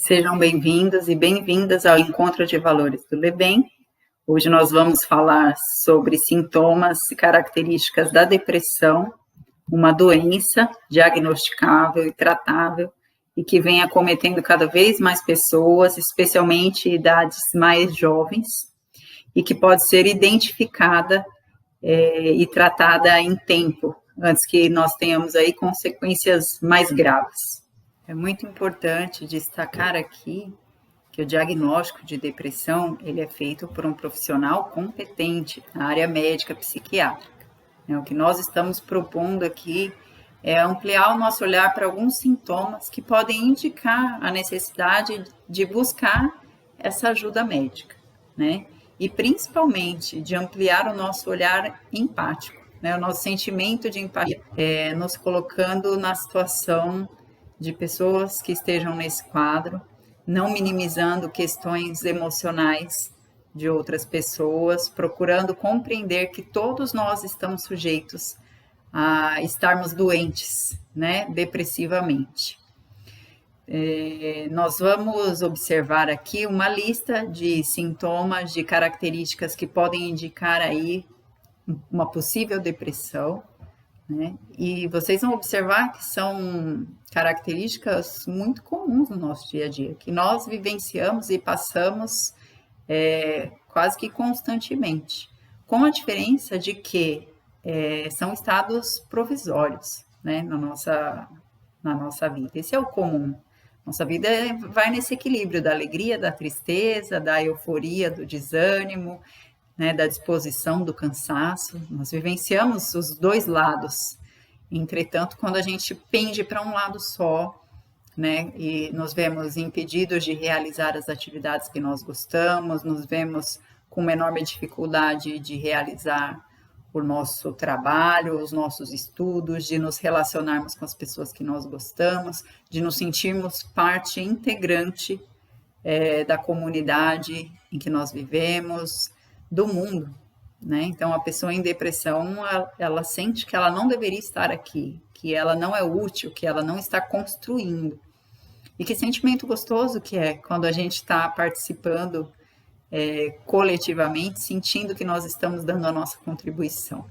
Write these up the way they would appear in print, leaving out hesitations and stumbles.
Sejam bem-vindos e bem-vindas ao Encontro de Valores do LEBEM. Hoje nós vamos falar sobre sintomas e características da depressão, uma doença diagnosticável e tratável e que vem acometendo cada vez mais pessoas, especialmente em idades mais jovens, e que pode ser identificada e tratada em tempo, antes que nós tenhamos aí consequências mais graves. É muito importante destacar aqui que o diagnóstico de depressão ele é feito por um profissional competente na área médica psiquiátrica. O que nós estamos propondo aqui é ampliar o nosso olhar para alguns sintomas que podem indicar a necessidade de buscar essa ajuda médica, né? E principalmente de ampliar o nosso olhar empático, né? O nosso sentimento de empatia, nos colocando na situação de pessoas que estejam nesse quadro, não minimizando questões emocionais de outras pessoas, procurando compreender que todos nós estamos sujeitos a estarmos doentes, né, depressivamente. Nós vamos observar aqui uma lista de sintomas, de características que podem indicar aí uma possível depressão, né? E vocês vão observar que são características muito comuns no nosso dia a dia, que nós vivenciamos e passamos quase que constantemente, com a diferença de que são estados provisórios, né, na nossa vida. Esse é o comum. Nossa vida vai nesse equilíbrio da alegria, da tristeza, da euforia, do desânimo, né, da disposição, do cansaço. Nós vivenciamos os dois lados. Entretanto, quando a gente pende para um lado só, né, e nos vemos impedidos de realizar as atividades que nós gostamos, nos vemos com uma enorme dificuldade de realizar o nosso trabalho, os nossos estudos, de nos relacionarmos com as pessoas que nós gostamos, de nos sentirmos parte integrante da comunidade em que nós vivemos, do mundo, né? Então, a pessoa em depressão, ela sente que ela não deveria estar aqui, que ela não é útil, que ela não está construindo. E que sentimento gostoso que é quando a gente está participando coletivamente, sentindo que nós estamos dando a nossa contribuição.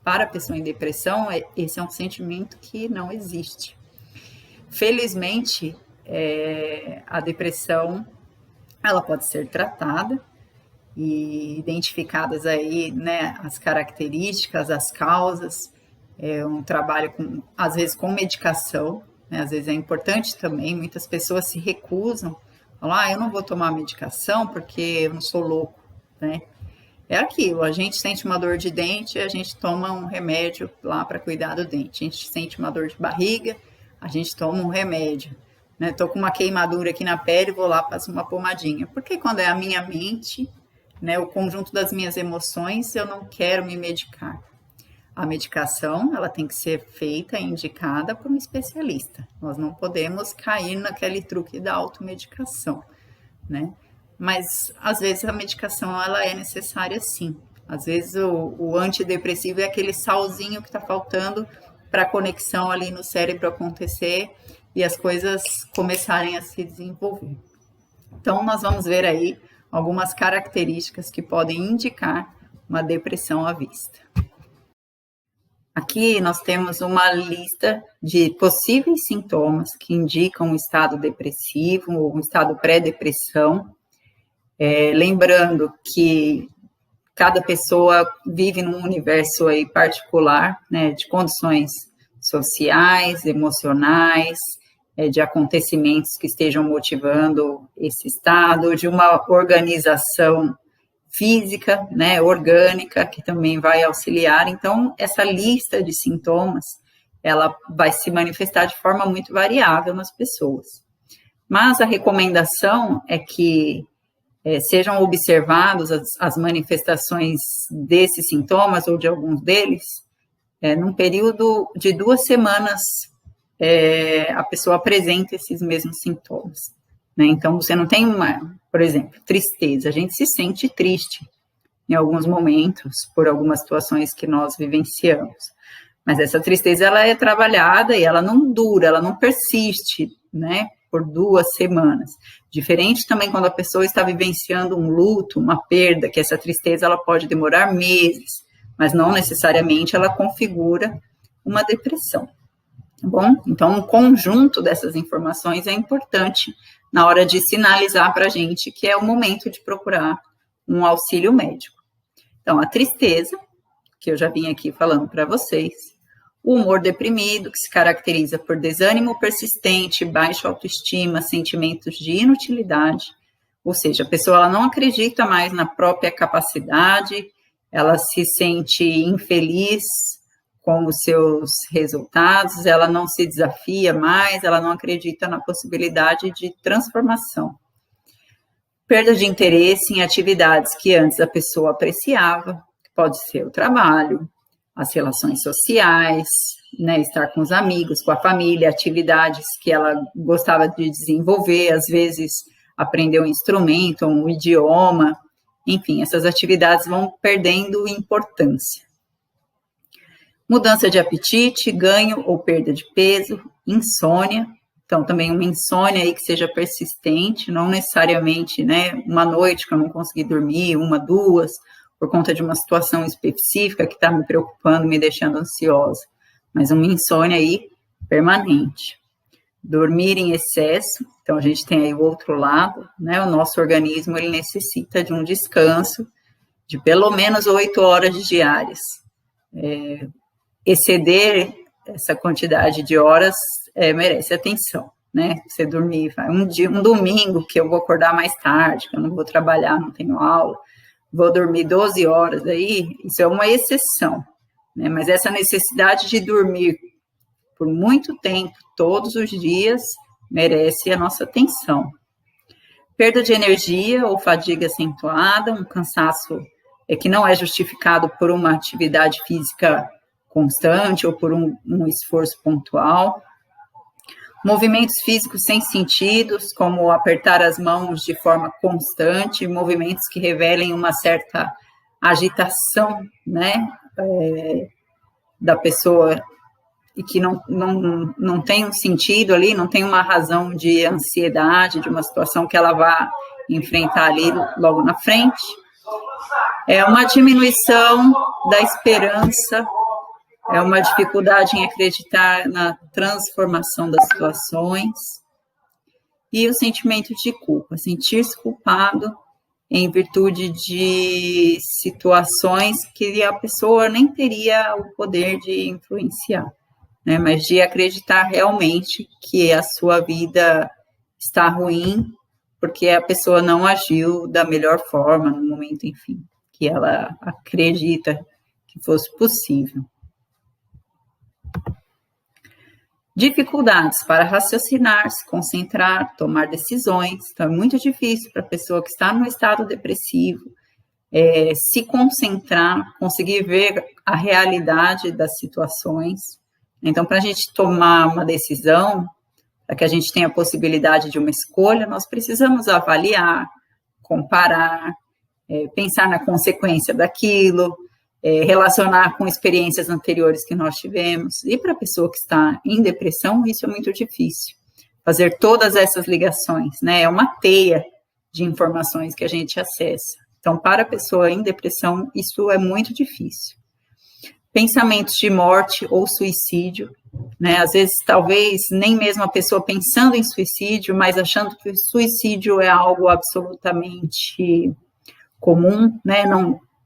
Para a pessoa em depressão, esse é um sentimento que não existe. Felizmente, a depressão, ela pode ser tratada, e identificadas aí, né, as características, as causas, um trabalho às vezes com medicação, né, às vezes é importante também, muitas pessoas se recusam, falam, eu não vou tomar medicação porque eu não sou louco, né? É aquilo, a gente sente uma dor de dente, a gente toma um remédio lá para cuidar do dente, a gente sente uma dor de barriga, a gente toma um remédio, né? Tô com uma queimadura aqui na pele, vou lá, passo uma pomadinha, porque quando é a minha mente, né, o conjunto das minhas emoções, eu não quero me medicar. A medicação, ela tem que ser feita e indicada por um especialista. Nós não podemos cair naquele truque da automedicação, né? Mas, às vezes, a medicação, ela é necessária sim. Às vezes, o antidepressivo é aquele salzinho que está faltando para a conexão ali no cérebro acontecer e as coisas começarem a se desenvolver. Então, nós vamos ver aí algumas características que podem indicar uma depressão à vista. Aqui nós temos uma lista de possíveis sintomas que indicam um estado depressivo ou um estado pré-depressão. Lembrando que cada pessoa vive num universo aí particular, né, de condições sociais, emocionais, de acontecimentos que estejam motivando esse estado, de uma organização física, né, orgânica, que também vai auxiliar. Então, essa lista de sintomas, ela vai se manifestar de forma muito variável nas pessoas. Mas a recomendação é que sejam observados as manifestações desses sintomas, ou de alguns deles, num período de 2 semanas, a pessoa apresenta esses mesmos sintomas, né? Então, você não tem por exemplo, tristeza. A gente se sente triste em alguns momentos por algumas situações que nós vivenciamos. Mas essa tristeza, ela é trabalhada e ela não dura, ela não persiste, né? por 2 semanas. Diferente também quando a pessoa está vivenciando um luto, uma perda, que essa tristeza ela pode demorar meses, mas não necessariamente ela configura uma depressão, tá bom? Então, um conjunto dessas informações é importante na hora de sinalizar para a gente que é o momento de procurar um auxílio médico. Então, a tristeza, que eu já vim aqui falando para vocês, o humor deprimido, que se caracteriza por desânimo persistente, baixa autoestima, sentimentos de inutilidade, ou seja, a pessoa ela não acredita mais na própria capacidade, ela se sente infeliz com os seus resultados, ela não se desafia mais, ela não acredita na possibilidade de transformação. Perda de interesse em atividades que antes a pessoa apreciava, pode ser o trabalho, as relações sociais, né, estar com os amigos, com a família, atividades que ela gostava de desenvolver, às vezes aprender um instrumento, um idioma, enfim, essas atividades vão perdendo importância. Mudança de apetite, ganho ou perda de peso, insônia, então também uma insônia aí que seja persistente, não necessariamente, né, uma noite que eu não consegui dormir, 1, 2, por conta de uma situação específica que está me preocupando, me deixando ansiosa, mas uma insônia aí permanente. Dormir em excesso, então a gente tem aí o outro lado, né, o nosso organismo ele necessita de um descanso de pelo menos 8 horas diárias. Exceder essa quantidade de horas merece atenção, né? Você dormir, um domingo que eu vou acordar mais tarde, que eu não vou trabalhar, não tenho aula, vou dormir 12 horas aí, isso é uma exceção, né? Mas essa necessidade de dormir por muito tempo, todos os dias, merece a nossa atenção. Perda de energia ou fadiga acentuada, um cansaço que não é justificado por uma atividade física constante ou por um esforço pontual. Movimentos físicos sem sentidos, como apertar as mãos de forma constante, movimentos que revelem uma certa agitação, né, da pessoa e que não tem um sentido ali, não tem uma razão de ansiedade, de uma situação que ela vá enfrentar ali logo na frente. É uma diminuição da esperança, é uma dificuldade em acreditar na transformação das situações e o sentimento de culpa, sentir-se culpado em virtude de situações que a pessoa nem teria o poder de influenciar, né? Mas de acreditar realmente que a sua vida está ruim porque a pessoa não agiu da melhor forma no momento, enfim, que ela acredita que fosse possível. Dificuldades para raciocinar, se concentrar, tomar decisões. Então, é muito difícil para a pessoa que está no estado depressivo se concentrar, conseguir ver a realidade das situações. Então, para a gente tomar uma decisão, para que a gente tenha a possibilidade de uma escolha, nós precisamos avaliar, comparar, pensar na consequência daquilo, relacionar com experiências anteriores que nós tivemos. E para a pessoa que está em depressão, isso é muito difícil. Fazer todas essas ligações, né? É uma teia de informações que a gente acessa. Então, para a pessoa em depressão, isso é muito difícil. Pensamentos de morte ou suicídio, né? Às vezes, talvez, nem mesmo a pessoa pensando em suicídio, mas achando que o suicídio é algo absolutamente comum, né?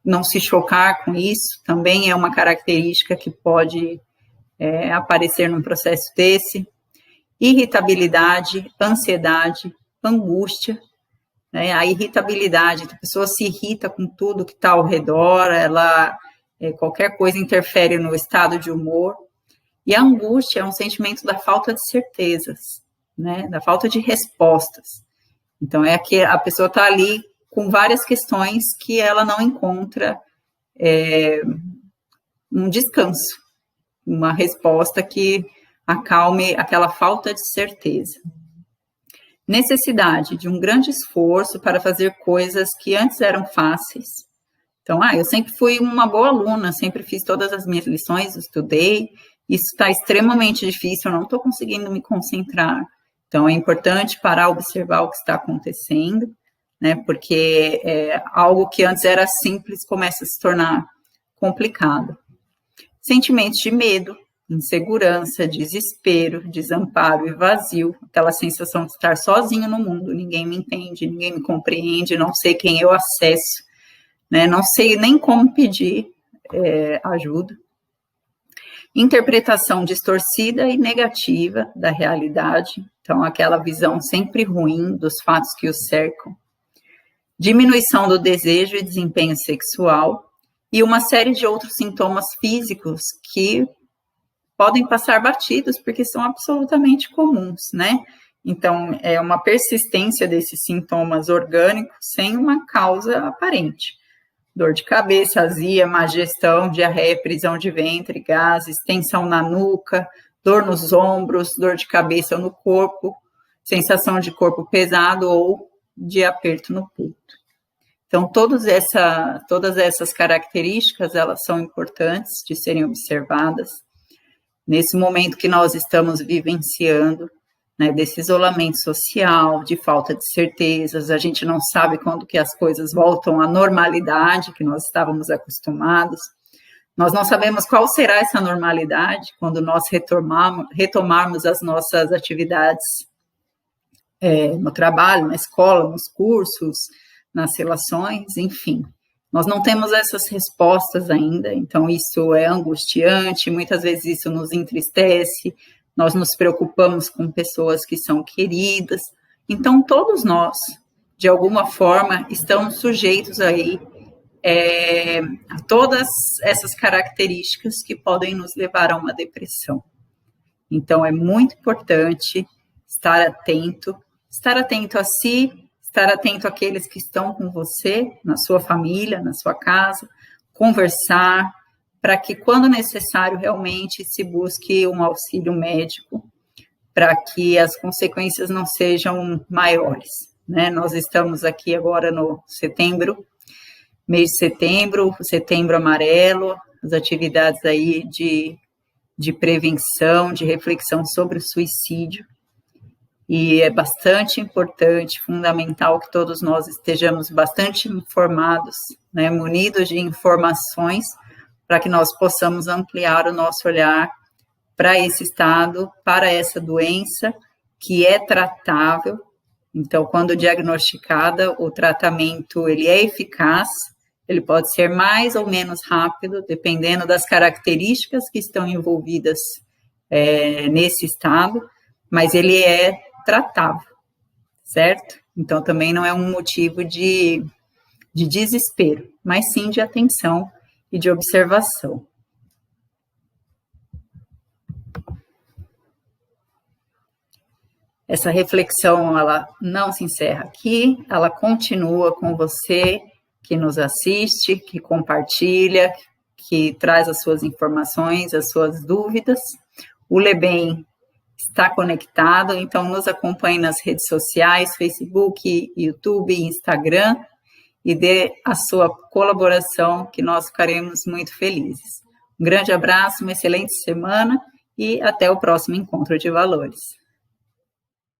Não se chocar com isso, também é uma característica que pode aparecer num processo desse. Irritabilidade, ansiedade, angústia, né? A irritabilidade, a pessoa se irrita com tudo que está ao redor, qualquer coisa interfere no estado de humor. E a angústia é um sentimento da falta de certezas, né? Da falta de respostas. Então, é que a pessoa está ali com várias questões que ela não encontra um descanso, uma resposta que acalme aquela falta de certeza. Necessidade de um grande esforço para fazer coisas que antes eram fáceis. Então, eu sempre fui uma boa aluna, sempre fiz todas as minhas lições, estudei, isso está extremamente difícil, eu não estou conseguindo me concentrar. Então, é importante parar, observar o que está acontecendo, né, porque algo que antes era simples começa a se tornar complicado. Sentimentos de medo, insegurança, desespero, desamparo e vazio, aquela sensação de estar sozinho no mundo, ninguém me entende, ninguém me compreende, não sei quem eu acesso, né, não sei nem como pedir ajuda. Interpretação distorcida e negativa da realidade, então aquela visão sempre ruim dos fatos que os cercam. Diminuição do desejo e desempenho sexual e uma série de outros sintomas físicos que podem passar batidos porque são absolutamente comuns, né? Então, é uma persistência desses sintomas orgânicos sem uma causa aparente. Dor de cabeça, azia, má digestão, diarreia, prisão de ventre, gases, tensão na nuca, dor nos ombros, dor de cabeça no corpo, sensação de corpo pesado ou de aperto no peito. Então, todas essas características, elas são importantes de serem observadas nesse momento que nós estamos vivenciando, né, desse isolamento social, de falta de certezas, a gente não sabe quando que as coisas voltam à normalidade que nós estávamos acostumados, nós não sabemos qual será essa normalidade quando nós retomarmos as nossas atividades no trabalho, na escola, nos cursos, nas relações, enfim. Nós não temos essas respostas ainda, então isso é angustiante, muitas vezes isso nos entristece, nós nos preocupamos com pessoas que são queridas, então todos nós, de alguma forma, estamos sujeitos aí a todas essas características que podem nos levar a uma depressão. Então é muito importante estar atento a si, estar atento àqueles que estão com você, na sua família, na sua casa, conversar, para que, quando necessário, realmente se busque um auxílio médico, para que as consequências não sejam maiores, né? Nós estamos aqui agora no setembro, mês de setembro, setembro amarelo, as atividades aí de prevenção, de reflexão sobre o suicídio, e é bastante importante, fundamental que todos nós estejamos bastante informados, né, munidos de informações, para que nós possamos ampliar o nosso olhar para esse estado, para essa doença que é tratável. Então, quando diagnosticada, o tratamento ele é eficaz, ele pode ser mais ou menos rápido, dependendo das características que estão envolvidas nesse estado, mas ele é tratável, certo? Então, também não é um motivo de desespero, mas sim de atenção e de observação. Essa reflexão, ela não se encerra aqui, ela continua com você que nos assiste, que compartilha, que traz as suas informações, as suas dúvidas. O Lebem está conectado, então nos acompanhe nas redes sociais, Facebook, YouTube, Instagram, e dê a sua colaboração, que nós ficaremos muito felizes. Um grande abraço, uma excelente semana e até o próximo Encontro de Valores.